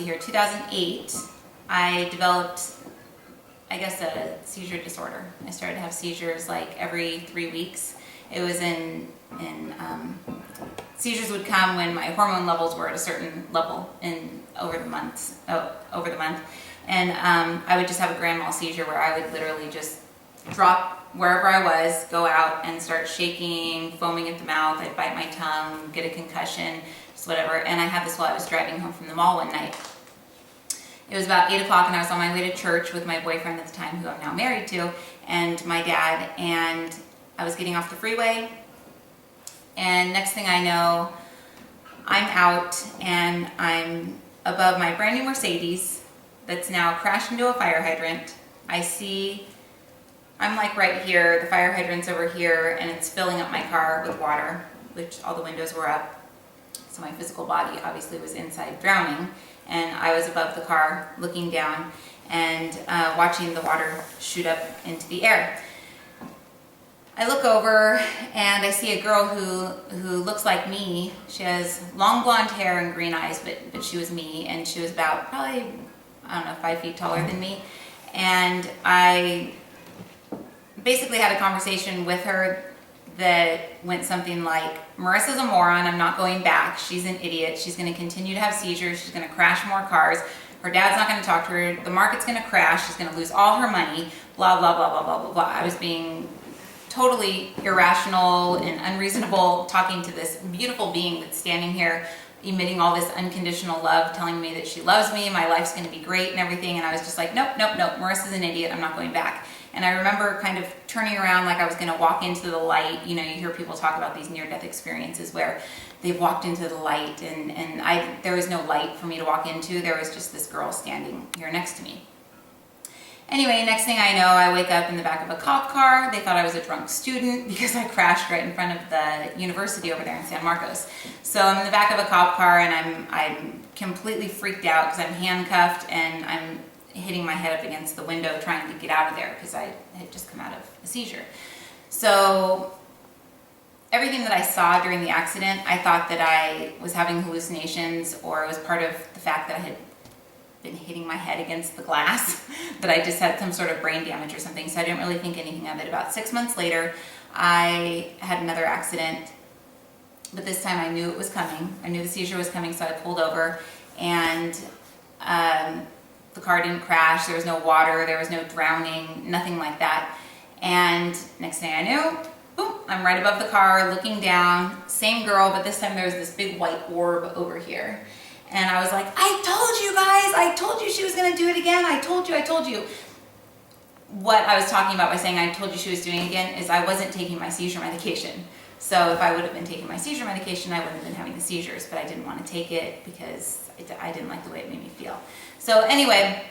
see here, 2008, I developed, I guess, a seizure disorder. I started to have seizures like every 3 weeks. It was seizures would come when my hormone levels were at a certain level over the month. And I would just have a grand mal seizure where I would literally just drop wherever I was, go out and start shaking, foaming at the mouth. I'd bite my tongue, get a concussion, just whatever. And I had this while I was driving home from the mall one night. It was about 8 o'clock and I was on my way to church with my boyfriend at the time, who I'm now married to, and my dad, and I was getting off the freeway, and next thing I know, I'm out and I'm above my brand new Mercedes that's now crashed into a fire hydrant. I'm like right here, the fire hydrant's over here, and it's filling up my car with water, which all the windows were up. So my physical body obviously was inside drowning, and I was above the car looking down and watching the water shoot up into the air. I look over and I see a girl who looks like me. She has long blonde hair and green eyes, but she was me, and she was about probably, I don't know, 5 feet taller than me. And I basically had a conversation with her that went something like, Marissa's a moron, I'm not going back, she's an idiot, she's going to continue to have seizures, she's going to crash more cars, her dad's not going to talk to her, the market's going to crash, she's going to lose all her money, blah, blah, blah, blah, blah, blah, blah. I was being totally irrational and unreasonable, talking to this beautiful being that's standing here emitting all this unconditional love, telling me that she loves me, my life's going to be great and everything, and I was just like, nope, nope, nope, Marissa's an idiot, I'm not going back. And I remember kind of turning around like I was going to walk into the light. You know, you hear people talk about these near-death experiences where they've walked into the light, and there was no light for me to walk into. There was just this girl standing here next to me. Anyway, next thing I know, I wake up in the back of a cop car. They thought I was a drunk student because I crashed right in front of the university over there in San Marcos. So I'm in the back of a cop car, and I'm completely freaked out because I'm handcuffed, and I'm hitting my head up against the window trying to get out of there because I had just come out of a seizure. So everything that I saw during the accident, I thought that I was having hallucinations, or it was part of the fact that I had been hitting my head against the glass, that I just had some sort of brain damage or something, so I didn't really think anything of it. About 6 months later, I had another accident, but this time I knew it was coming. I knew the seizure was coming, so I pulled over, and the car didn't crash, there was no water, there was no drowning, nothing like that. And next thing I knew, boom, I'm right above the car looking down, same girl, but this time there was this big white orb over here. And I was like, I told you guys, I told you she was gonna do it again, I told you. What I was talking about by saying I told you she was doing it again is I wasn't taking my seizure medication. So if I would have been taking my seizure medication, I wouldn't have been having the seizures, but I didn't want to take it because I didn't like the way it made me feel. So anyway,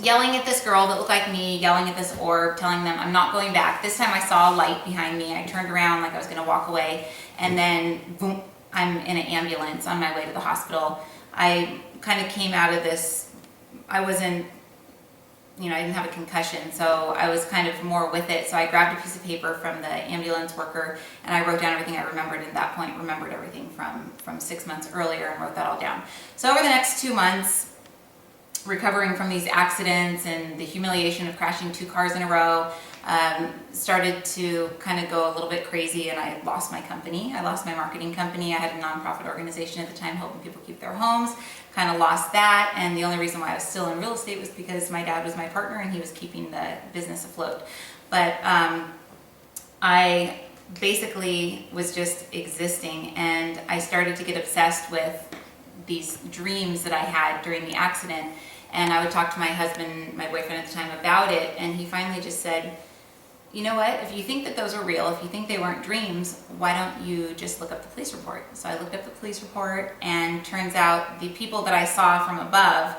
yelling at this girl that looked like me, yelling at this orb, telling them I'm not going back. This time I saw a light behind me. I turned around like I was going to walk away, and then boom, I'm in an ambulance on my way to the hospital. I kind of came out of this, I wasn't, I didn't have a concussion, so I was kind of more with it. So I grabbed a piece of paper from the ambulance worker, and I wrote down everything I remembered. At that point, remembered everything from 6 months earlier, and wrote that all down. So over the next 2 months, recovering from these accidents and the humiliation of crashing 2 cars in a row, started to kind of go a little bit crazy, and I lost my company. I lost my marketing company. I had a nonprofit organization at the time helping people keep their homes. Kind of lost that, and the only reason why I was still in real estate was because my dad was my partner and he was keeping the business afloat. But I basically was just existing, and I started to get obsessed with these dreams that I had during the accident. And I would talk to my husband, my boyfriend at the time, about it, and he finally just said, you know what, if you think that those are real, if you think they weren't dreams, why don't you just look up the police report? So I looked up the police report, and turns out the people that I saw from above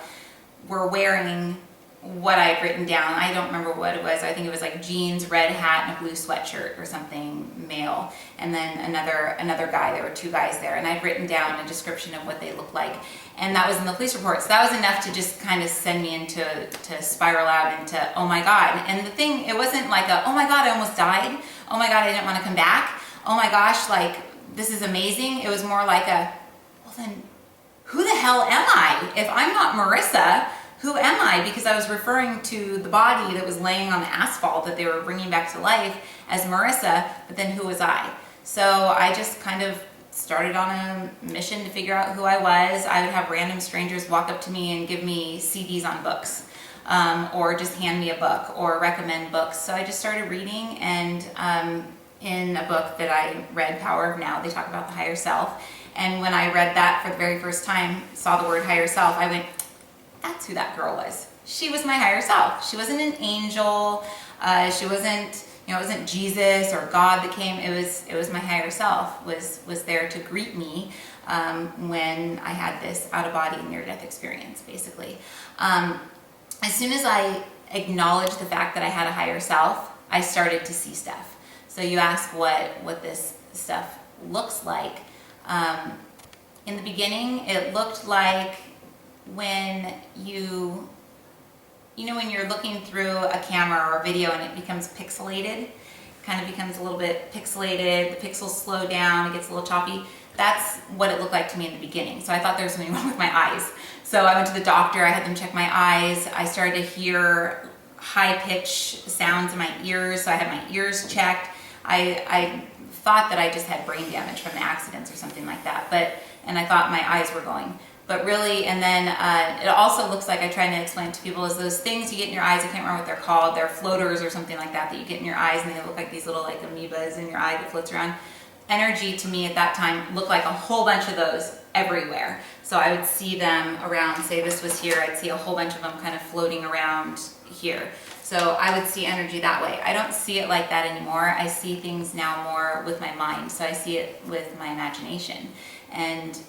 were wearing what I had written down. I don't remember what it was. I think it was like jeans, red hat, and a blue sweatshirt or something, male. And then another guy, there were 2 guys there, and I'd written down a description of what they looked like. And that was in the police report. So that was enough to just kind of send me to spiral out into, oh my God. And the thing, it wasn't like a, oh my God, I almost died. Oh my God, I didn't want to come back. Oh my gosh, like, this is amazing. It was more like a, well then, who the hell am I? If I'm not Marisa, who am I? Because I was referring to the body that was laying on the asphalt that they were bringing back to life as Marisa, but then who was I? So I just kind of started on a mission to figure out who I was. I would have random strangers walk up to me and give me CDs on books, or just hand me a book or recommend books. So I just started reading, and in a book that I read, Power of Now, they talk about the higher self. And when I read that for the very first time, saw the word higher self, I went, that's who that girl was. She was my higher self. She wasn't an angel. She wasn't, it wasn't Jesus or God that came. It was my higher self was there to greet me when I had this out-of-body near-death experience, basically. As soon as I acknowledged the fact that I had a higher self, I started to see stuff. So you ask what this stuff looks like. In the beginning, it looked like when when you're looking through a camera or a video and it becomes pixelated, kind of becomes a little bit pixelated, the pixels slow down, it gets a little choppy. That's what it looked like to me in the beginning. So I thought there was something wrong with my eyes. So I went to the doctor, I had them check my eyes. I started to hear high-pitched sounds in my ears, so I had my ears checked. I thought that I just had brain damage from the accidents or something like that, and I thought my eyes were going. But really, and then it also looks like, I try to explain to people, is those things you get in your eyes, I can't remember what they're called, they're floaters or something like that you get in your eyes, and they look like these little like amoebas in your eye that floats around. Energy to me at that time looked like a whole bunch of those everywhere. So I would see them around, say this was here, I'd see a whole bunch of them kind of floating around here. So I would see energy that way. I don't see it like that anymore. I see things now more with my mind. So I see it with my imagination. And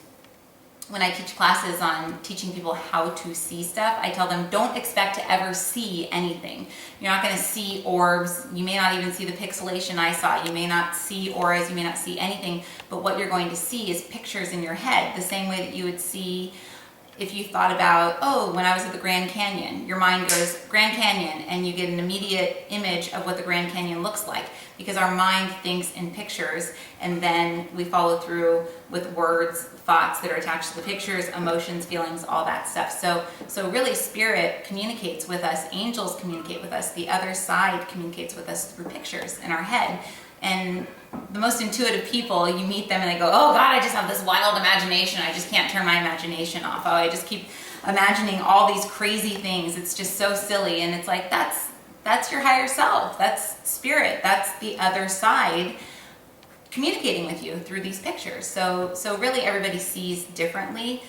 when I teach classes on teaching people how to see stuff, I tell them, don't expect to ever see anything. You're not going to see orbs. You may not even see the pixelation I saw. You may not see auras. You may not see anything. But what you're going to see is pictures in your head, the same way that you would see if you thought about, oh, when I was at the Grand Canyon, your mind goes, Grand Canyon, and you get an immediate image of what the Grand Canyon looks like, because our mind thinks in pictures, and then we follow through with words, thoughts that are attached to the pictures, emotions, feelings, all that stuff. So really, spirit communicates with us, angels communicate with us, the other side communicates with us through pictures in our head. And the most intuitive people, you meet them and they go, oh God, I just have this wild imagination. I just can't turn my imagination off. Oh, I just keep imagining all these crazy things. It's just so silly. And it's like, that's your higher self. That's spirit. That's the other side communicating with you through these pictures. So really everybody sees differently.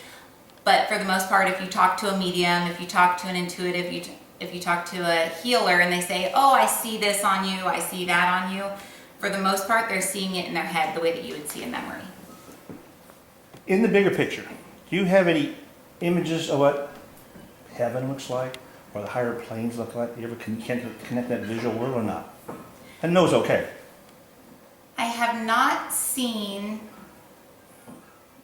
But for the most part, if you talk to a medium, if you talk to an intuitive, if you talk to a healer and they say, oh, I see this on you, I see that on you, for the most part, they're seeing it in their head the way that you would see in memory. In the bigger picture, do you have any images of what heaven looks like or the higher planes look like? Do you ever connect that visual world or not? And no is okay. I have not seen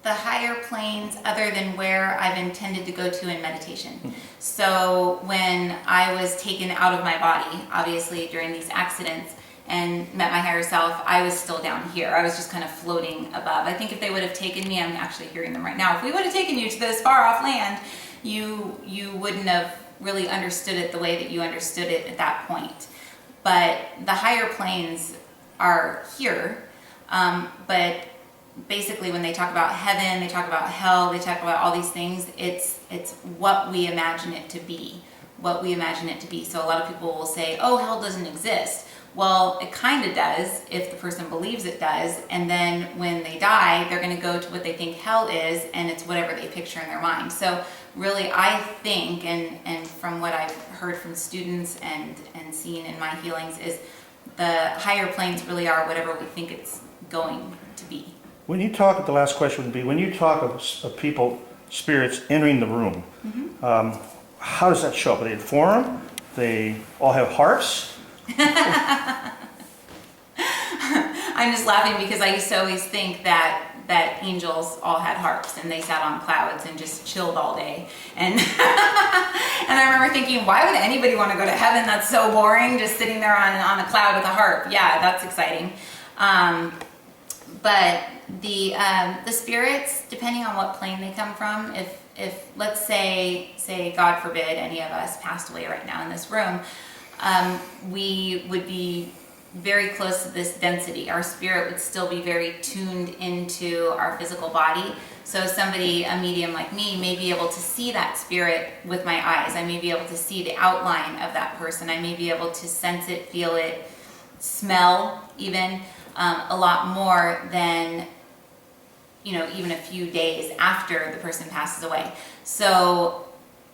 the higher planes other than where I've intended to go to in meditation. So when I was taken out of my body, obviously during these accidents, and met my higher self, I was still down here. I was just kind of floating above. I think if they would have taken me, I'm actually hearing them right now, if we would have taken you to this far off land, you wouldn't have really understood it the way that you understood it at that point. But the higher planes are here, but basically when they talk about heaven, they talk about hell, they talk about all these things, it's what we imagine it to be, what we imagine it to be. So a lot of people will say, oh, hell doesn't exist. Well, it kind of does if the person believes it does, and then when they die, they're going to go to what they think hell is, and it's whatever they picture in their mind. So really, I think, and from what I've heard from students and seen in my healings, is the higher planes really are whatever we think it's going to be. When you talk, the last question would be, when you talk of people, spirits entering the room, how does that show up? Are they in form? They all have harps? I'm just laughing because I used to always think that angels all had harps and they sat on clouds and just chilled all day. And and I remember thinking, why would anybody want to go to heaven? That's so boring, just sitting there on a cloud with a harp. Yeah, that's exciting. But The spirits, depending on what plane they come from, if let's say God forbid any of us passed away right now in this room, we would be very close to this density. Our spirit would still be very tuned into our physical body. So somebody, a medium like me, may be able to see that spirit with my eyes. I may be able to see the outline of that person. I may be able to sense it, feel it, smell even a lot more than, even a few days after the person passes away. So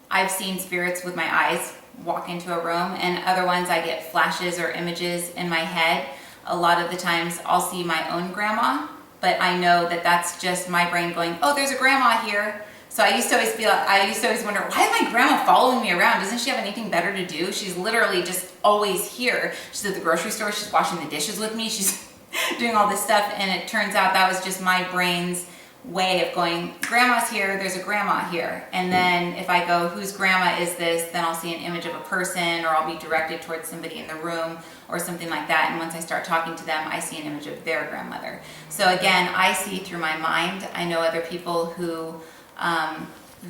I've seen spirits with my eyes walk into a room, and other ones I get flashes or images in my head. A lot of the times I'll see my own grandma, but I know that that's just my brain going, oh, there's a grandma here. So I used to always wonder, why is my grandma following me around? Doesn't she have anything better to do? She's literally just always here. She's at the grocery store, she's washing the dishes with me, she's doing all this stuff, and it turns out that was just my brain's way of going, grandma's here, there's a grandma here. And then if I go, whose grandma is this, then I'll see an image of a person, or I'll be directed towards somebody in the room or something like that. And once I start talking to them, I see an image of their grandmother. So again, I see through my mind. I know other people who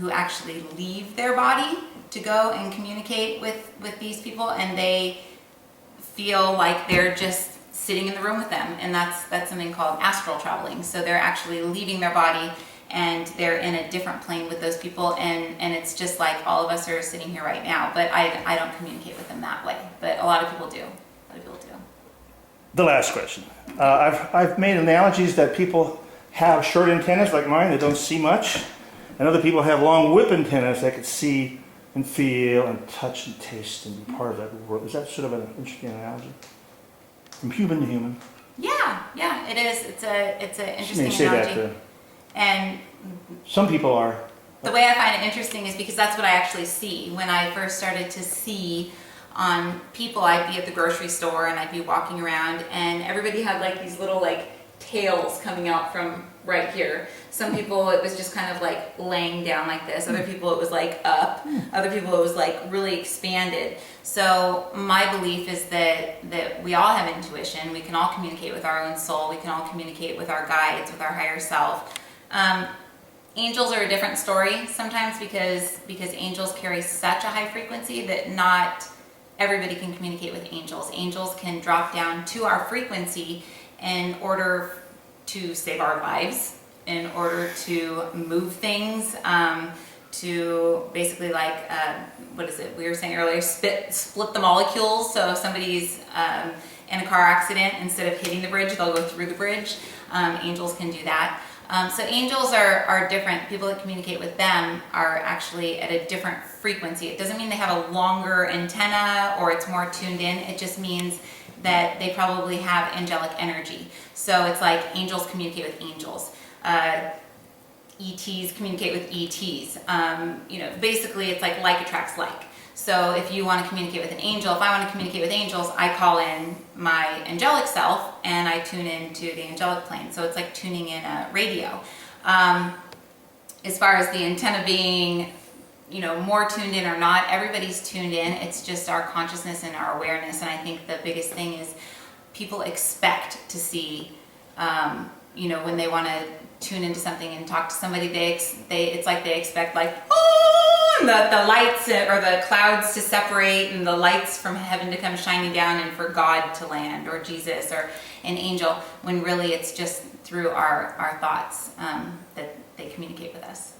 actually leave their body to go and communicate with these people, and they feel like they're just sitting in the room with them, and that's something called astral traveling. So they're actually leaving their body and they're in a different plane with those people, and it's just like all of us are sitting here right now, but I don't communicate with them that way, but a lot of people do. The last question. I've made analogies that people have short antennas like mine that don't see much, and other people have long whip antennas that can see and feel and touch and taste and be part of that world. Is that sort of an interesting analogy? From human to human. Yeah, it is. It's an interesting say analogy. That and some people are. The way I find it interesting is because that's what I actually see. When I first started to see on people, I'd be at the grocery store and I'd be walking around, and everybody had like these little like tails coming out from right here. Some people it was just kind of like laying down like this. Other people it was like up. Other people it was like really expanded. So my belief is that we all have intuition. We can all communicate with our own soul. We can all communicate with our guides, with our higher self. Angels are a different story sometimes because angels carry such a high frequency that not everybody can communicate with angels. Angels can drop down to our frequency in order to save our lives, in order to move things, to basically like, what is it we were saying earlier, split the molecules. So if somebody's in a car accident, instead of hitting the bridge, they'll go through the bridge. Angels can do that. So angels are different. People that communicate with them are actually at a different frequency. It doesn't mean they have a longer antenna or it's more tuned in. It just means that they probably have angelic energy. So it's like angels communicate with angels. ETs communicate with ETs. Basically it's like attracts like. So if you want to communicate with an angel, if I want to communicate with angels, I call in my angelic self and I tune into the angelic plane. So it's like tuning in a radio. As far as the antenna being, more tuned in or not, everybody's tuned in. It's just our consciousness and our awareness. And I think the biggest thing is people expect to see, when they want to tune into something and talk to somebody, it's like they expect like, and the lights or the clouds to separate and the lights from heaven to come shining down and for God to land or Jesus or an angel, when really it's just through our thoughts that they communicate with us.